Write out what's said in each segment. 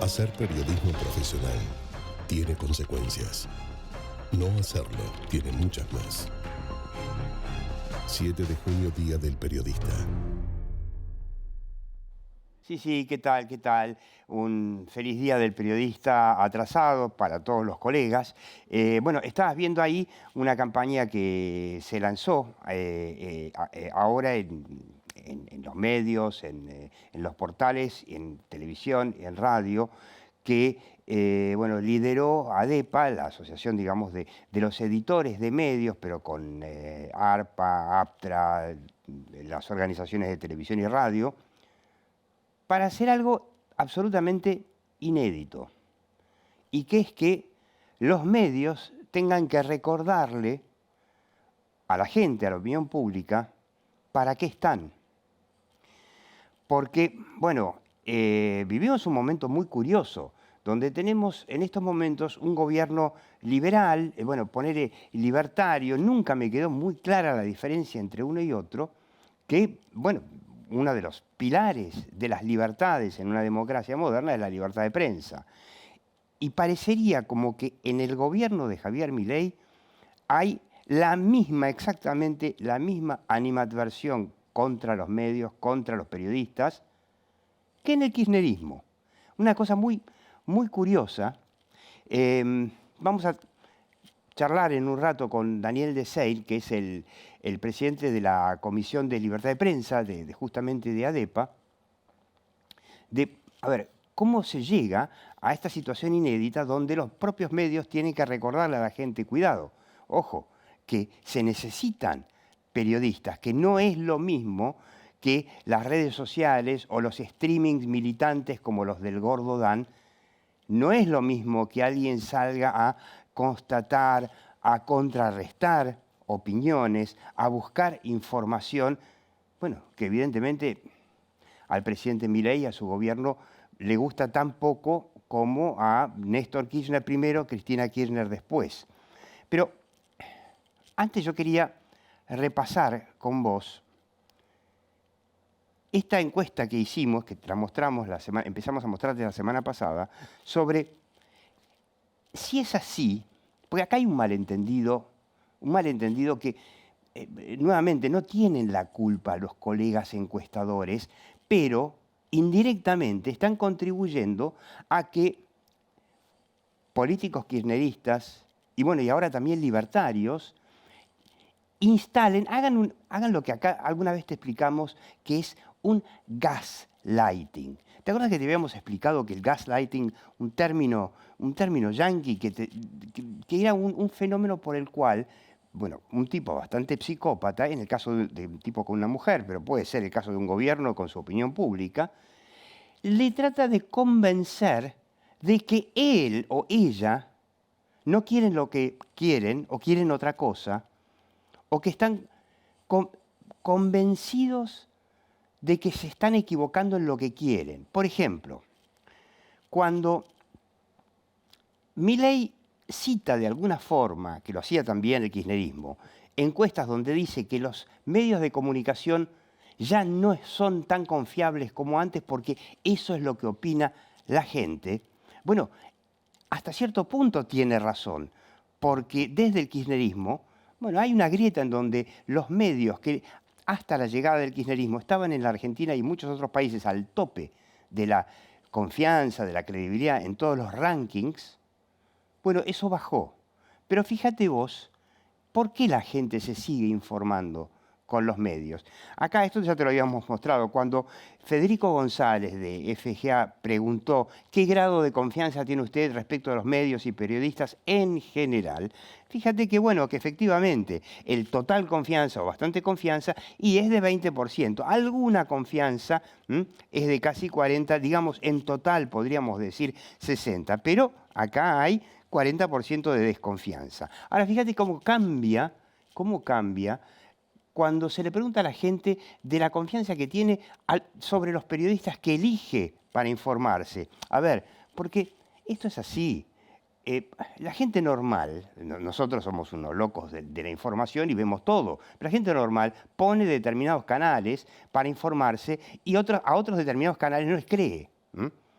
Hacer periodismo profesional tiene consecuencias. No hacerlo tiene muchas más. 7 de junio, Día del Periodista. Sí, ¿qué tal? ¿Qué tal? Un feliz Día del Periodista atrasado para todos los colegas. Bueno, estabas viendo ahí una campaña que se lanzó ahora en los medios, en los portales, en televisión, en radio, que bueno, lideró ADEPA, la asociación, digamos, de los editores de medios, pero con ARPA, APTRA, las organizaciones de televisión y radio, para hacer algo absolutamente inédito, y que es que los medios tengan que recordarle a la gente, a la opinión pública, para qué están. Porque, bueno, vivimos un momento muy curioso, donde tenemos en estos momentos un gobierno liberal, bueno, poner libertario, nunca me quedó muy clara la diferencia entre uno y otro, que, bueno, uno de los pilares de las libertades en una democracia moderna es la libertad de prensa. Y parecería como que en el gobierno de Javier Milei hay exactamente la misma animadversión contra los medios, contra los periodistas, que en el kirchnerismo. Una cosa muy curiosa. Vamos a charlar en un rato con Daniel Deseil, que es el presidente de la Comisión de Libertad de Prensa, justamente de ADEPA, a ver, cómo se llega a esta situación inédita donde los propios medios tienen que recordarle a la gente, cuidado, ojo, que se necesitan periodistas, que no es lo mismo que las redes sociales o los streamings militantes como los del Gordo Dan. No es lo mismo que alguien salga a constatar, a contrarrestar opiniones, a buscar información, bueno, que evidentemente al presidente Milei y a su gobierno le gusta tan poco como a Néstor Kirchner primero, Cristina Kirchner después. Pero antes yo quería repasar con vos esta encuesta que hicimos, que la mostramos empezamos a mostrarte la semana pasada, sobre si es así, porque acá hay un malentendido que, nuevamente, no tienen la culpa los colegas encuestadores, pero indirectamente están contribuyendo a que políticos kirchneristas, y bueno, y ahora también libertarios, hagan lo que acá alguna vez te explicamos, que es un gaslighting. ¿Te acuerdas que te habíamos explicado que el gaslighting, un término yanqui, que era un fenómeno por el cual, bueno, un tipo bastante psicópata, en el caso de un tipo con una mujer, pero puede ser el caso de un gobierno con su opinión pública, le trata de convencer de que él o ella no quieren lo que quieren o quieren otra cosa, o que están convencidos de que se están equivocando en lo que quieren. Por ejemplo, cuando Milei cita de alguna forma, que lo hacía también el kirchnerismo, encuestas donde dice que los medios de comunicación ya no son tan confiables como antes porque eso es lo que opina la gente, bueno, hasta cierto punto tiene razón, porque desde el kirchnerismo, bueno, hay una grieta en donde los medios que hasta la llegada del kirchnerismo estaban en la Argentina y muchos otros países al tope de la confianza, de la credibilidad en todos los rankings, bueno, eso bajó. Pero fíjate vos, ¿por qué la gente se sigue informando con los medios? Acá esto ya te lo habíamos mostrado. Cuando Federico González de FGA preguntó qué grado de confianza tiene usted respecto a los medios y periodistas en general, fíjate que bueno, que efectivamente el total confianza o bastante confianza y es de 20%. Alguna confianza es de casi 40%, digamos en total podríamos decir 60%, pero acá hay 40% de desconfianza. Ahora fíjate cómo cambia cuando se le pregunta a la gente de la confianza que tiene sobre los periodistas que elige para informarse. A ver, porque esto es así. La gente normal, nosotros somos unos locos de la información y vemos todo, pero la gente normal pone determinados canales para informarse y a otros determinados canales no les cree.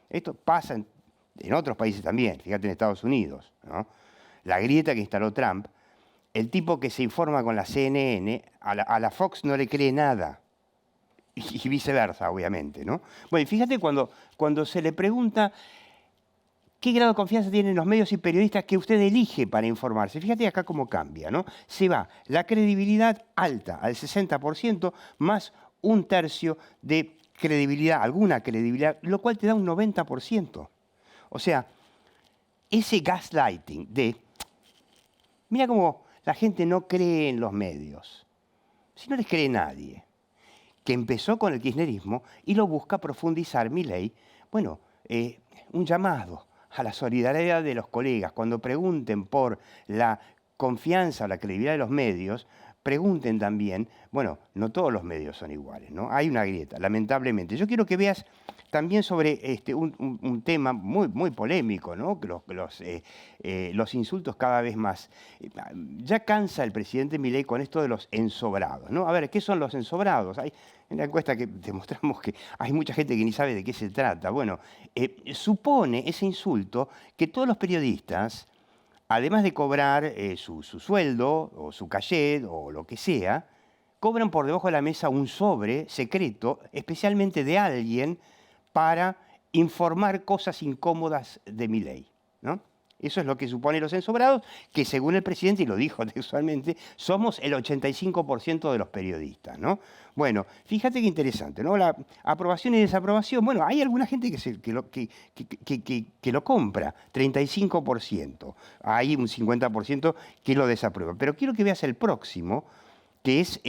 Esto pasa en otros países también, fíjate en Estados Unidos, ¿no? La grieta que instaló Trump, el tipo que se informa con la CNN, a la Fox no le cree nada. Y viceversa, obviamente, ¿no? Bueno, y fíjate cuando se le pregunta qué grado de confianza tienen los medios y periodistas que usted elige para informarse. Fíjate acá cómo cambia, ¿no? Se va la credibilidad alta al 60%, más un tercio de credibilidad, alguna credibilidad, lo cual te da un 90%. O sea, ese gaslighting de, mira cómo la gente no cree en los medios, si no les cree nadie, que empezó con el kirchnerismo y lo busca profundizar Milei. Bueno, un llamado a la solidaridad de los colegas. Cuando pregunten por la confianza o la credibilidad de los medios, pregunten también, bueno, no todos los medios son iguales, ¿no? Hay una grieta, lamentablemente. Yo quiero que veas también sobre un tema muy, muy polémico, ¿no? Los insultos cada vez más. Ya cansa el presidente Milei con esto de los ensobrados, ¿no? A ver, ¿qué son los ensobrados? Hay en la encuesta que demostramos que hay mucha gente que ni sabe de qué se trata. Bueno, supone ese insulto que todos los periodistas, además de cobrar su sueldo o su cachet o lo que sea, cobran por debajo de la mesa un sobre secreto, especialmente de alguien, para informar cosas incómodas de Milei, ¿no? Eso es lo que suponen los ensobrados, que según el presidente, y lo dijo textualmente, somos el 85% de los periodistas, ¿no? Bueno, fíjate qué interesante, ¿no? La aprobación y desaprobación. Bueno, hay alguna gente que lo compra, 35%. Hay un 50% que lo desaprueba. Pero quiero que veas el próximo, que es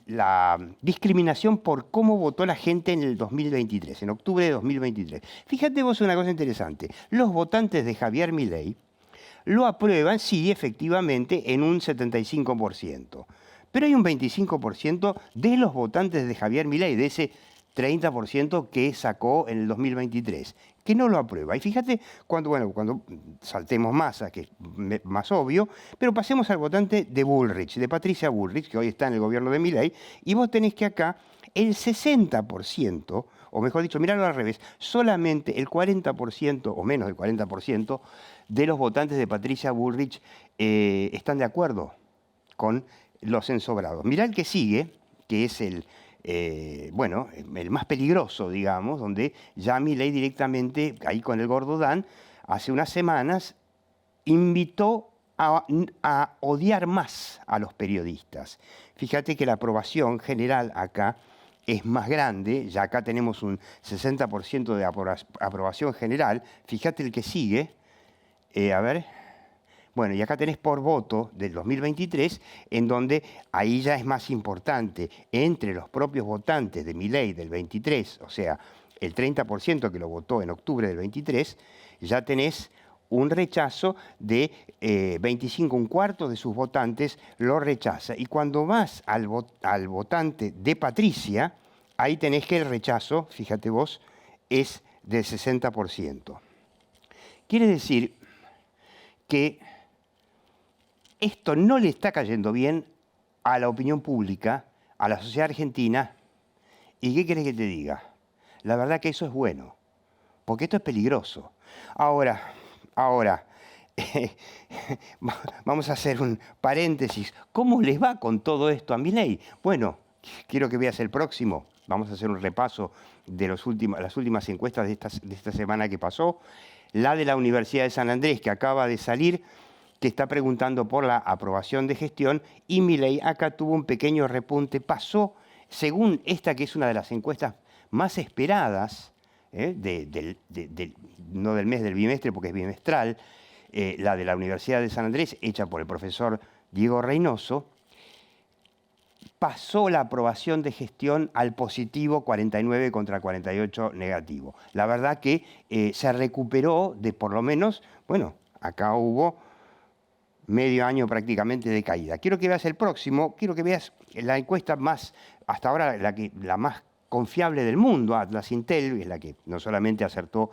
la discriminación por cómo votó la gente en el 2023, en octubre de 2023. Fíjate vos una cosa interesante. Los votantes de Javier Milei lo aprueban, sí, efectivamente, en un 75%. Pero hay un 25% de los votantes de Javier Milei, de ese 30% que sacó en el 2023, que no lo aprueba. Y fíjate, cuando saltemos Massa, que es más obvio, pero pasemos al votante de Bullrich, de Patricia Bullrich, que hoy está en el gobierno de Milei, y vos tenés que acá el 60%, o mejor dicho, mirarlo al revés, solamente el 40% o menos del 40% de los votantes de Patricia Bullrich están de acuerdo con los ensobrados. Mirá el que sigue, que es el más peligroso, digamos, donde ya Milei directamente, ahí con el gordo Dan, hace unas semanas, invitó a odiar más a los periodistas. Fíjate que la aprobación general acá es más grande, ya acá tenemos un 60% de aprobación general. Fíjate el que sigue, bueno, y acá tenés por voto del 2023, en donde ahí ya es más importante, entre los propios votantes de Milei del 23, o sea, el 30% que lo votó en octubre del 23, ya tenés un rechazo de 25, un cuarto de sus votantes lo rechaza. Y cuando vas al votante de Patricia, ahí tenés que el rechazo, fíjate vos, es del 60%. Quiere decir que esto no le está cayendo bien a la opinión pública, a la sociedad argentina. ¿Y qué querés que te diga? La verdad que eso es bueno, porque esto es peligroso. Ahora, vamos a hacer un paréntesis. ¿Cómo les va con todo esto a Milei? Bueno, quiero que veas el próximo. Vamos a hacer un repaso de las últimas encuestas de esta semana que pasó. La de la Universidad de San Andrés, que acaba de salir, que está preguntando por la aprobación de gestión, y Milei acá tuvo un pequeño repunte, pasó, según esta que es una de las encuestas más esperadas, no del mes, del bimestre, porque es bimestral, la de la Universidad de San Andrés, hecha por el profesor Diego Reynoso, pasó la aprobación de gestión al positivo 49 contra 48 negativo. La verdad que se recuperó de por lo menos, bueno, acá hubo medio año prácticamente de caída. Quiero que veas el próximo, quiero que veas la encuesta más, hasta ahora la más confiable del mundo, Atlas Intel, es la que no solamente acertó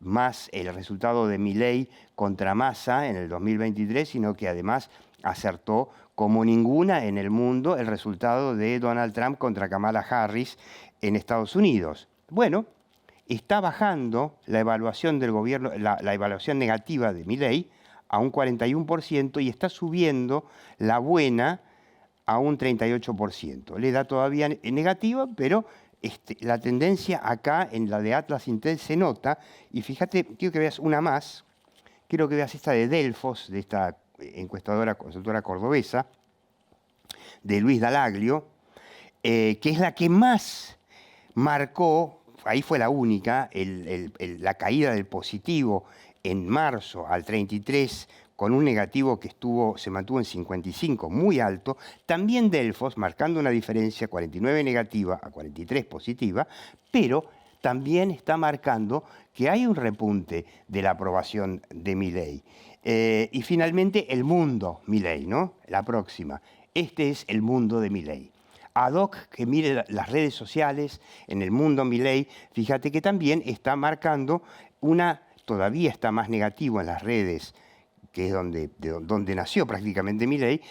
más el resultado de Milei contra Massa en el 2023, sino que además acertó como ninguna en el mundo el resultado de Donald Trump contra Kamala Harris en Estados Unidos. Bueno, está bajando la evaluación del gobierno, la evaluación negativa de Milei a un 41% y está subiendo la buena a un 38%. Le da todavía negativa, pero la tendencia acá en la de Atlas Intel se nota. Y fíjate, quiero que veas una más. Quiero que veas esta de Delfos, de esta encuestadora, consultora cordobesa, de Luis Dallaglio, que es la que más marcó, ahí fue la única, la caída del positivo en marzo al 33, con un negativo que se mantuvo en 55, muy alto. También Delfos, marcando una diferencia, 49 negativa a 43 positiva, pero también está marcando que hay un repunte de la aprobación de Milei. Y finalmente El Mundo, Milei, ¿no? La próxima. Este es El Mundo de Milei. Ad hoc, que mire las redes sociales en El Mundo Milei, fíjate que también está marcando todavía está más negativo en las redes, que es donde nació prácticamente Milei,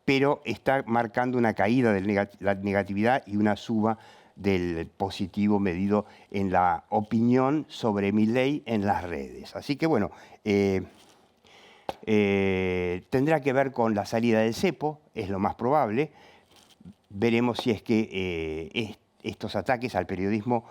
pero está marcando una caída de la negatividad y una suba del positivo medido en la opinión sobre Milei en las redes. Así que bueno, tendrá que ver con la salida del cepo, es lo más probable. Veremos si es que estos ataques al periodismo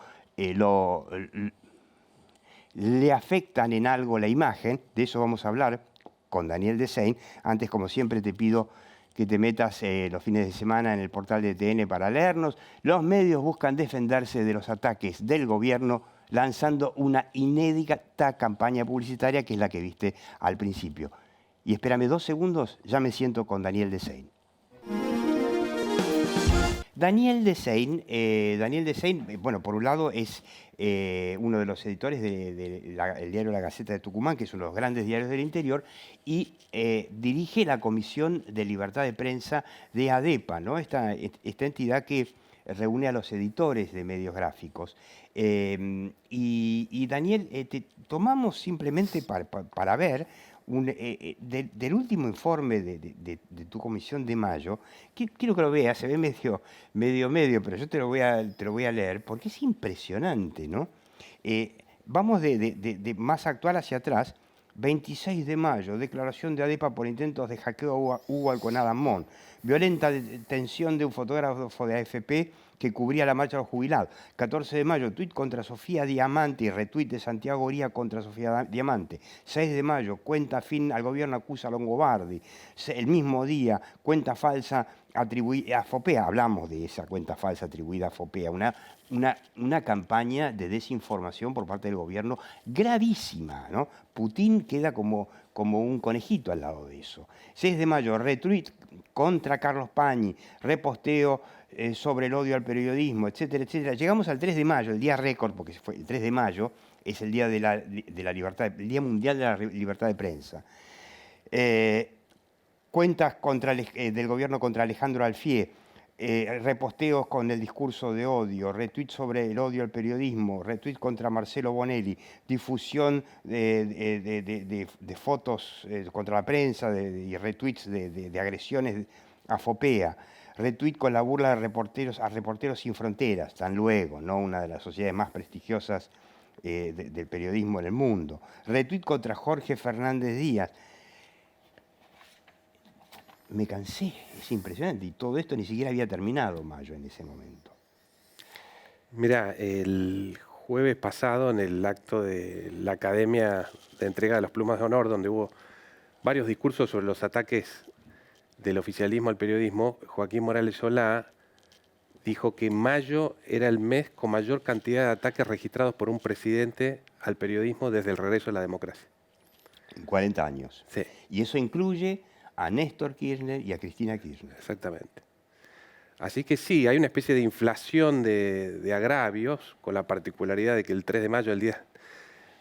le afectan en algo la imagen. De eso vamos a hablar con Daniel Desein. Antes, como siempre, te pido que te metas los fines de semana en el portal de TN para leernos. Los medios buscan defenderse de los ataques del gobierno lanzando una inédita campaña publicitaria, que es la que viste al principio. Y espérame 2 segundos, ya me siento con Daniel Desein. Daniel Desein, bueno, por un lado es uno de los editores del diario La Gaceta de Tucumán, que es uno de los grandes diarios del interior, y dirige la Comisión de Libertad de Prensa de ADEPA, ¿no? Esta entidad que reúne a los editores de medios gráficos. Y Daniel, te tomamos simplemente para ver del último informe de tu comisión de mayo. Quiero que lo veas, se ve medio, pero yo te lo voy a leer porque es impresionante, ¿no? Vamos de más actual hacia atrás. 26 de mayo, declaración de ADEPA por intentos de hackeo a Hugo Alconada Mon. Violenta detención de un fotógrafo de AFP que cubría la marcha de los jubilados. 14 de mayo, tuit contra Sofía Diamante y retuit de Santiago Oría contra Sofía Diamante. 6 de mayo, cuenta afín al gobierno acusa a Longobardi. El mismo día, cuenta falsa atribuida a Fopea. Hablamos de esa cuenta falsa atribuida a Fopea. Una campaña de desinformación por parte del gobierno gravísima, ¿no? Putin queda como un conejito al lado de eso. 6 de mayo, retweet contra Carlos Pañi, reposteo sobre el odio al periodismo, etcétera, etcétera. Llegamos al 3 de mayo, el día récord, porque fue el 3 de mayo es el día de la libertad, el Día Mundial de la Libertad de Prensa. Cuentas del gobierno contra Alejandro Alfié, reposteos con el discurso de odio, retweet sobre el odio al periodismo, retweet contra Marcelo Bonelli, difusión de fotos contra la prensa y retweets de agresiones a Fopea, retweet con la burla a Reporteros Sin Fronteras, tan luego, ¿no? Una de las sociedades más prestigiosas del periodismo en el mundo, retweet contra Jorge Fernández Díaz. Me cansé, es impresionante, y todo esto ni siquiera había terminado mayo en ese momento. Mira, el jueves pasado, en el acto de la Academia de Entrega de las Plumas de Honor, donde hubo varios discursos sobre los ataques del oficialismo al periodismo, Joaquín Morales Solá dijo que mayo era el mes con mayor cantidad de ataques registrados por un presidente al periodismo desde el regreso de la democracia. En 40 años. Sí. Y eso incluye a Néstor Kirchner y a Cristina Kirchner. Exactamente. Así que sí, hay una especie de inflación de agravios, con la particularidad de que el 3 de mayo, el Día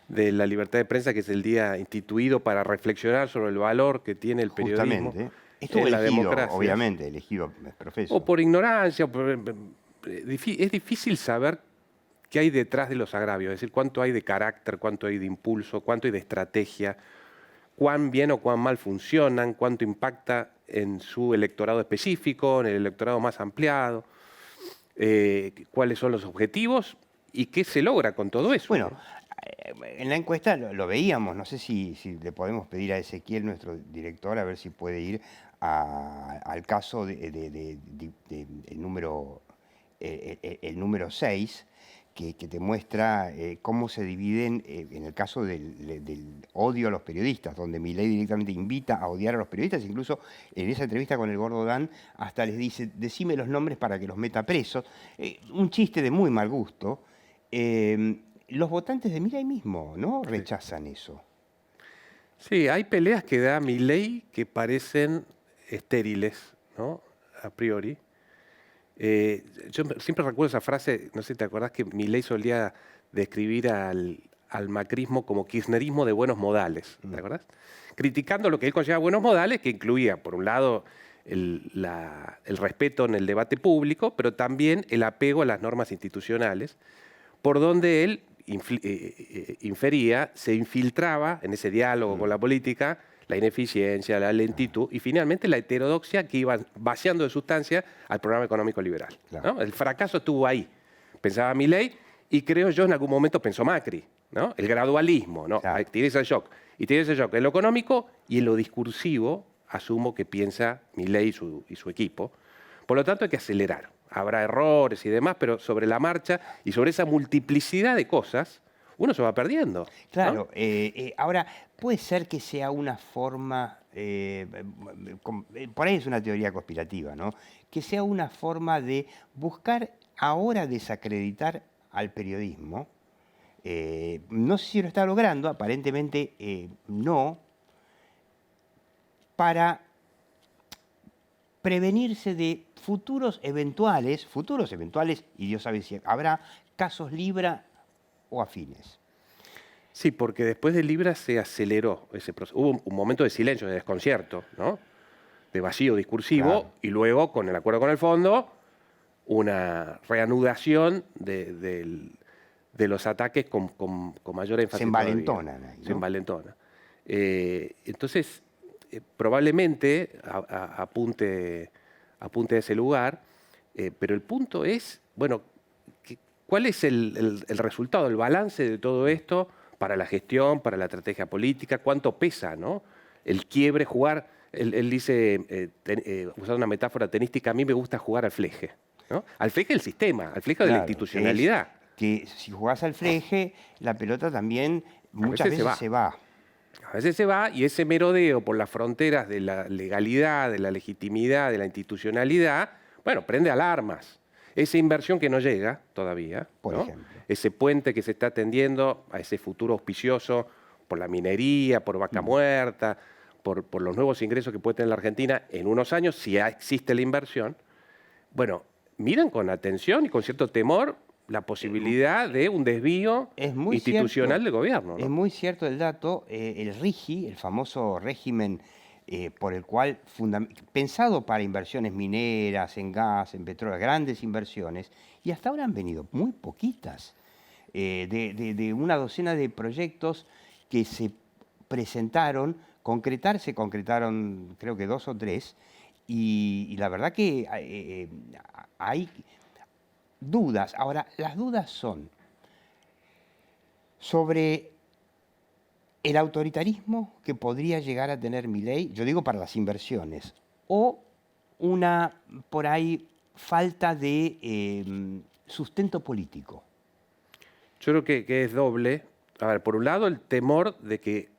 de la Libertad de Prensa, que es el día instituido para reflexionar sobre el valor que tiene el periodismo en la democracia. Obviamente, elegido profeso. O por ignorancia. Es difícil saber qué hay detrás de los agravios, es decir, cuánto hay de carácter, cuánto hay de impulso, cuánto hay de estrategia, cuán bien o cuán mal funcionan, cuánto impacta en su electorado específico, en el electorado más ampliado, cuáles son los objetivos ¿Y qué se logra con todo eso? Bueno, en la encuesta lo veíamos, no sé si le podemos pedir a Ezequiel, nuestro director, a ver si puede ir al caso el número 6, que te muestra cómo se dividen, en el caso del odio a los periodistas, donde Milei directamente invita a odiar a los periodistas, incluso en esa entrevista con el Gordo Dan, hasta les dice, decime los nombres para que los meta presos. Un chiste de muy mal gusto. Los votantes de Milei mismo, ¿no? Rechazan eso. Sí, hay peleas que da Milei que parecen estériles, ¿no? A priori. Yo siempre recuerdo esa frase, no sé si te acordás, que Milei solía describir al macrismo como kirchnerismo de buenos modales, ¿te acordás? Criticando lo que él consideraba buenos modales, que incluía, por un lado, el respeto en el debate público, pero también el apego a las normas institucionales, por donde él infería, se infiltraba en ese diálogo con la política, la ineficiencia, la lentitud y finalmente la heterodoxia que iba vaciando de sustancia al programa económico liberal, ¿no? El fracaso estuvo ahí, pensaba Milei, y creo yo en algún momento pensó Macri, ¿no? El gradualismo, ¿no? Claro. Tiene ese shock. Y tiene ese shock en lo económico y en lo discursivo, asumo que piensa Milei y su equipo. Por lo tanto hay que acelerar. Habrá errores y demás, pero sobre la marcha y sobre esa multiplicidad de cosas, uno se va perdiendo, ¿no? Claro, ahora, puede ser que sea una forma, por ahí es una teoría conspirativa, ¿no? Que sea una forma de buscar ahora desacreditar al periodismo. No sé si lo está logrando, aparentemente no, para prevenirse de futuros eventuales, y Dios sabe si habrá casos Libra o afines. Sí, porque después de Libra se aceleró ese proceso. Hubo un momento de silencio, de desconcierto, ¿no? De vacío discursivo, Claro. y luego, con el acuerdo con el fondo, una reanudación de los ataques con mayor énfasis. Se envalentonan ahí, ¿no? Se envalentonan. Entonces, probablemente apunte a ese lugar, pero el punto es, bueno, ¿cuál es el resultado, el balance de todo esto para la gestión, para la estrategia política? ¿Cuánto pesa, ¿no? El quiebre, jugar, él dice, usando una metáfora tenística, a mí me gusta jugar al fleje, ¿no? Al fleje del sistema, al fleje de la Claro, institucionalidad. que si jugás al fleje, la pelota también muchas veces se va. A veces se va y ese merodeo por las fronteras de la legalidad, de la legitimidad, de la institucionalidad, bueno, prende alarmas. Esa inversión que no llega todavía, Por ¿no? ejemplo. Ese puente que se está tendiendo a ese futuro auspicioso por la minería, por Vaca Muerta, por los nuevos ingresos que puede tener la Argentina en unos años, si existe la inversión. Bueno, miren con atención y con cierto temor la posibilidad de un desvío institucional del gobierno, ¿no? Es muy cierto el dato. El RIGI, el famoso régimen por el cual, pensado para inversiones mineras, en gas, en petróleo, grandes inversiones, y hasta ahora han venido muy poquitas, de una docena de proyectos que se presentaron, se concretaron creo que 2 o 3, y la verdad que hay dudas. Ahora, las dudas son sobre el autoritarismo que podría llegar a tener Milei, yo digo para las inversiones, o una, por ahí, falta de sustento político. Yo creo que es doble. A ver, por un lado, el temor de que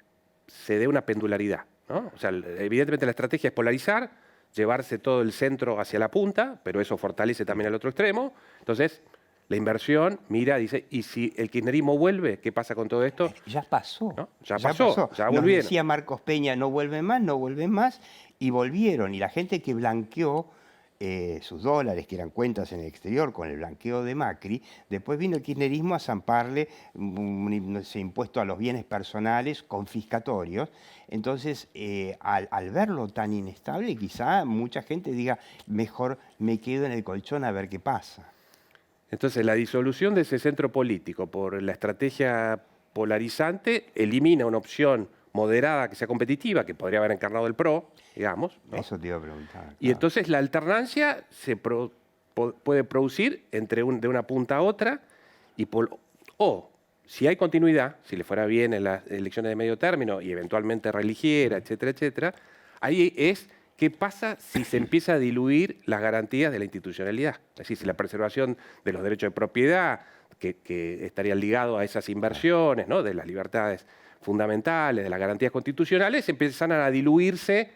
se dé una pendularidad, ¿no? O sea, evidentemente la estrategia es polarizar, llevarse todo el centro hacia la punta, pero eso fortalece también al otro extremo. Entonces, la inversión mira, dice, ¿y si el kirchnerismo vuelve? ¿Qué pasa con todo esto? Ya pasó. ¿No? Ya pasó, ya volvieron. Nos decía Marcos Peña, no vuelven más, y volvieron. Y la gente que blanqueó sus dólares, que eran cuentas en el exterior, con el blanqueo de Macri, después vino el kirchnerismo a zamparle ese impuesto a los bienes personales confiscatorios. Entonces, al verlo tan inestable, quizá mucha gente diga, mejor me quedo en el colchón a ver qué pasa. Entonces, la disolución de ese centro político por la estrategia polarizante elimina una opción moderada que sea competitiva, que podría haber encarnado el PRO, digamos, ¿no? Eso te iba a preguntar. Claro. Y entonces la alternancia se puede producir de una punta a otra, O, si hay continuidad, si le fuera bien en las elecciones de medio término y eventualmente reeligiera, etcétera, etcétera, ahí es qué pasa si se empieza a diluir las garantías de la institucionalidad. Es decir, si la preservación de los derechos de propiedad, que estaría ligado a esas inversiones, ¿no?, de las libertades fundamentales, de las garantías constitucionales, empiezan a diluirse,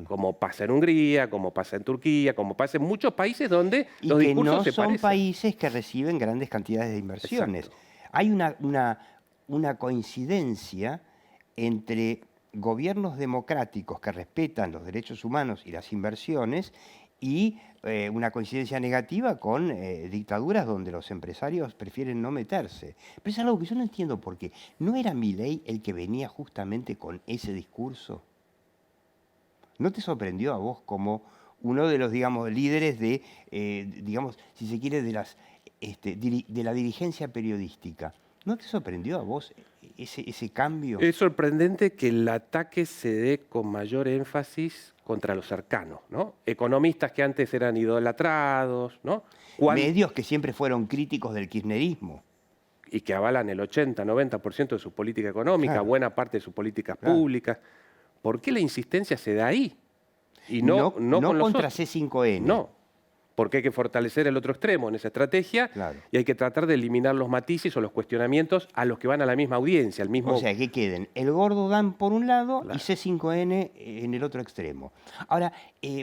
como pasa en Hungría, como pasa en Turquía, como pasa en muchos países donde Y los que discursos no se son parecen. países que reciben grandes cantidades de inversiones. Exacto. Hay una coincidencia entre gobiernos democráticos que respetan los derechos humanos y las inversiones y una coincidencia negativa con dictaduras donde los empresarios prefieren no meterse. Pero es algo que yo no entiendo porque ¿no era Milei el que venía justamente con ese discurso? ¿No te sorprendió a vos como uno de los, digamos, líderes de, digamos, si se quiere, de la dirigencia periodística? ¿No te sorprendió a vos ese cambio? Es sorprendente que el ataque se dé con mayor énfasis contra los cercanos, ¿no? Economistas que antes eran idolatrados, ¿no? Medios que siempre fueron críticos del kirchnerismo. Y que avalan el 80-90% de su política económica, Claro. buena parte de sus políticas Claro. públicas. ¿Por qué la insistencia se da ahí? Y No con los contra otros. C5N. No, porque hay que fortalecer el otro extremo en esa estrategia Claro. y hay que tratar de eliminar los matices o los cuestionamientos a los que van a la misma audiencia, al mismo... O sea, que queden el gordo Dan por un lado Claro. y C5N en el otro extremo. Ahora,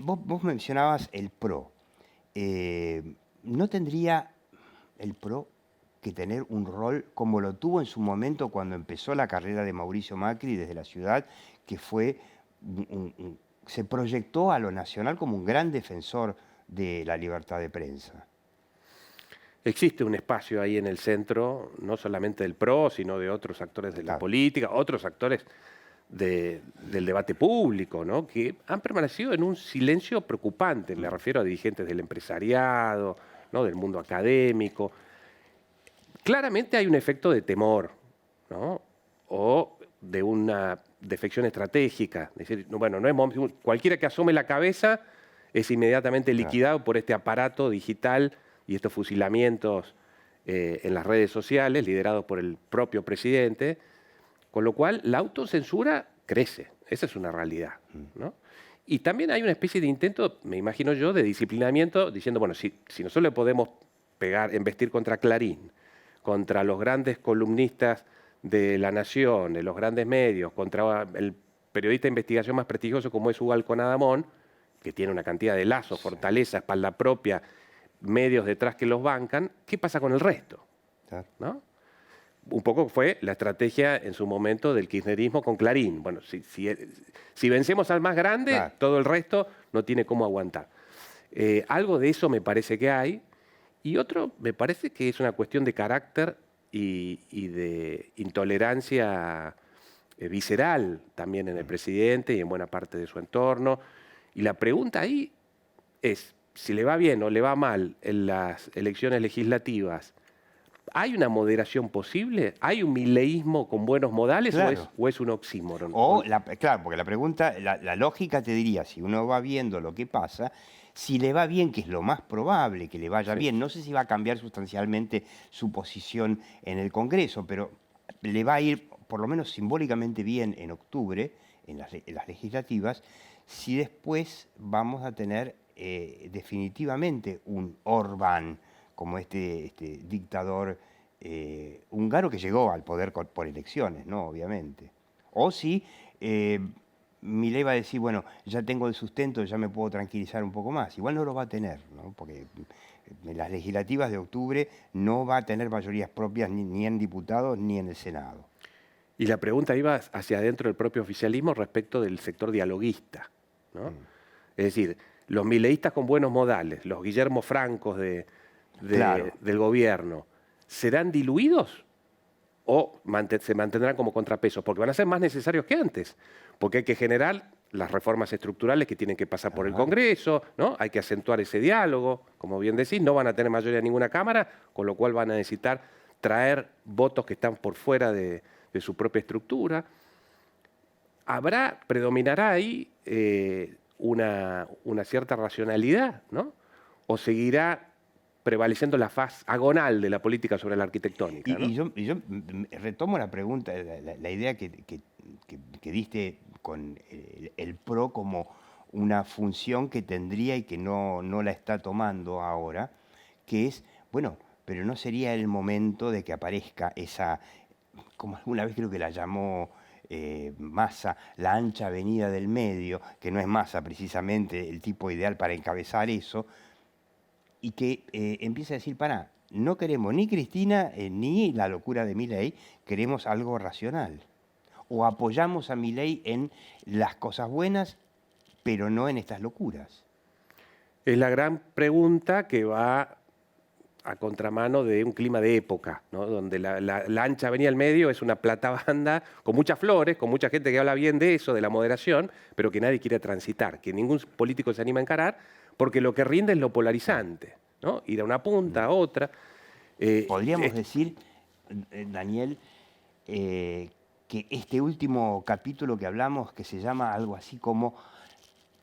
vos mencionabas el PRO. ¿No tendría el PRO que tener un rol como lo tuvo en su momento cuando empezó la carrera de Mauricio Macri desde la ciudad, que fue se proyectó a lo nacional como un gran defensor de la libertad de prensa? Existe un espacio ahí en el centro, no solamente del PRO, sino de otros actores de la Claro. política, otros actores del debate público, ¿no?, que han permanecido en un silencio preocupante. Me refiero a dirigentes del empresariado, ¿no?, del mundo académico. Claramente hay un efecto de temor, ¿no?, o de una defección estratégica. Es decir, bueno, no es cualquiera que asome la cabeza es inmediatamente liquidado por este aparato digital y estos fusilamientos en las redes sociales, liderados por el propio presidente, con lo cual la autocensura crece. Esa es una realidad, ¿no? Y también hay una especie de intento, me imagino yo, de disciplinamiento, diciendo, bueno, si nosotros le podemos embestir contra Clarín, contra los grandes columnistas de La Nación, de los grandes medios, contra el periodista de investigación más prestigioso como es Hugo Alconadamón, que tiene una cantidad de lazos, fortaleza, espalda propia, medios detrás que los bancan, ¿qué pasa con el resto? Claro. ¿No? Un poco fue la estrategia en su momento del kirchnerismo con Clarín. Bueno, si vencemos al más grande, Claro. todo el resto no tiene cómo aguantar. Algo de eso me parece que hay. Y otro, me parece que es una cuestión de carácter y de intolerancia visceral también en el presidente y en buena parte de su entorno. Y la pregunta ahí es, si le va bien o le va mal en las elecciones legislativas, ¿hay una moderación posible? ¿Hay un mileísmo con buenos modales? Claro. ¿O es un oxímoron? Claro, porque la pregunta, la lógica te diría, si uno va viendo lo que pasa, si le va bien, que es lo más probable que le vaya Sí. bien, no sé si va a cambiar sustancialmente su posición en el Congreso, pero le va a ir por lo menos simbólicamente bien en octubre, en las legislativas, si después vamos a tener definitivamente un Orbán, como este dictador húngaro que llegó al poder por elecciones, ¿no? Obviamente. O si Milei va a decir, bueno, ya tengo el sustento, ya me puedo tranquilizar un poco más. Igual no lo va a tener, ¿no? Porque en las legislativas de octubre no va a tener mayorías propias ni en diputados ni en el Senado. Y la pregunta iba hacia adentro del propio oficialismo respecto del sector dialoguista, ¿no? Es decir, los mileístas con buenos modales, los Guillermo Francos Claro. del gobierno, ¿serán diluidos o se mantendrán como contrapesos? Porque van a ser más necesarios que antes, porque hay que generar las reformas estructurales que tienen que pasar por el Congreso, ¿no? Hay que acentuar ese diálogo, como bien decís, no van a tener mayoría en ninguna Cámara, con lo cual van a necesitar traer votos que están por fuera de su propia estructura. Predominará ahí una cierta racionalidad, ¿no? O seguirá prevaleciendo la faz agonal de la política sobre la arquitectónica, ¿no? Y yo retomo la pregunta, la idea que diste con el PRO como una función que tendría y que no la está tomando ahora, que es, bueno, pero no sería el momento de que aparezca esa, como alguna vez creo que la llamó Massa, la ancha avenida del medio, que no es Massa precisamente el tipo ideal para encabezar eso, y que empieza a decir, pará, no queremos ni Cristina ni la locura de Milei, queremos algo racional. O apoyamos a Milei en las cosas buenas, pero no en estas locuras. Es la gran pregunta que va a contramano de un clima de época, ¿no? Donde la ancha avenida del medio es una platabanda con muchas flores, con mucha gente que habla bien de eso, de la moderación, pero que nadie quiere transitar, que ningún político se anima a encarar, porque lo que rinde es lo polarizante, ¿no? Ir a una punta, a otra. Podríamos decir, Daniel, que este último capítulo que hablamos, que se llama algo así como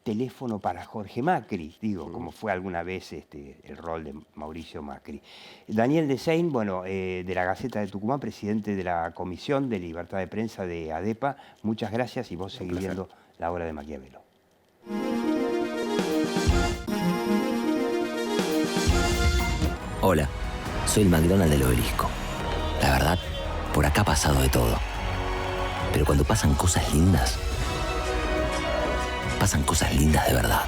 teléfono para Jorge Macri, digo, como fue alguna vez el rol de Mauricio Macri. Daniel Desein, bueno, de la Gaceta de Tucumán, presidente de la Comisión de Libertad de Prensa de ADEPA, muchas gracias y vos seguís viendo La Hora de Maquiavelo. Hola, soy el McDonald's del Obelisco. La verdad, por acá ha pasado de todo. Pero cuando pasan cosas lindas de verdad.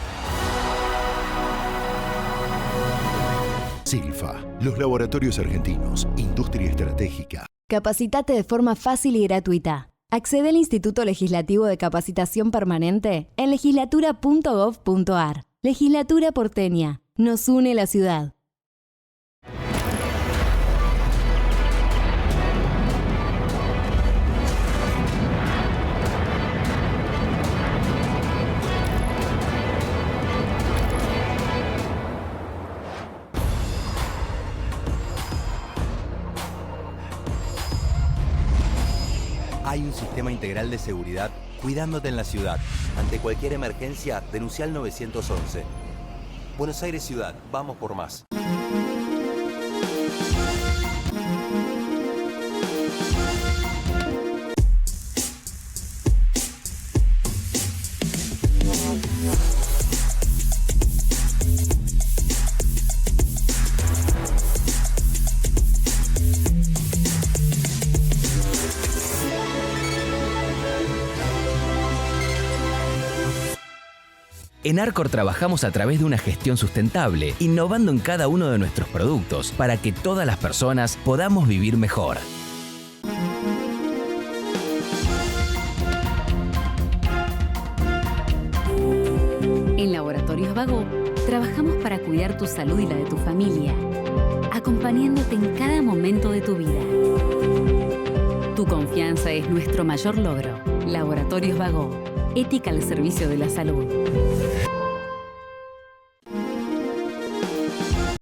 Silfa, los laboratorios argentinos, industria estratégica. Capacitate de forma fácil y gratuita. Accede al Instituto Legislativo de Capacitación Permanente en legislatura.gov.ar. Legislatura porteña. Nos une la ciudad. Hay un sistema integral de seguridad cuidándote en la ciudad. Ante cualquier emergencia, denuncia al 911. Buenos Aires Ciudad, vamos por más. En Arcor trabajamos a través de una gestión sustentable, innovando en cada uno de nuestros productos para que todas las personas podamos vivir mejor. En Laboratorios Bagó, trabajamos para cuidar tu salud y la de tu familia, acompañándote en cada momento de tu vida. Tu confianza es nuestro mayor logro. Laboratorios Bagó. Ética al servicio de la salud.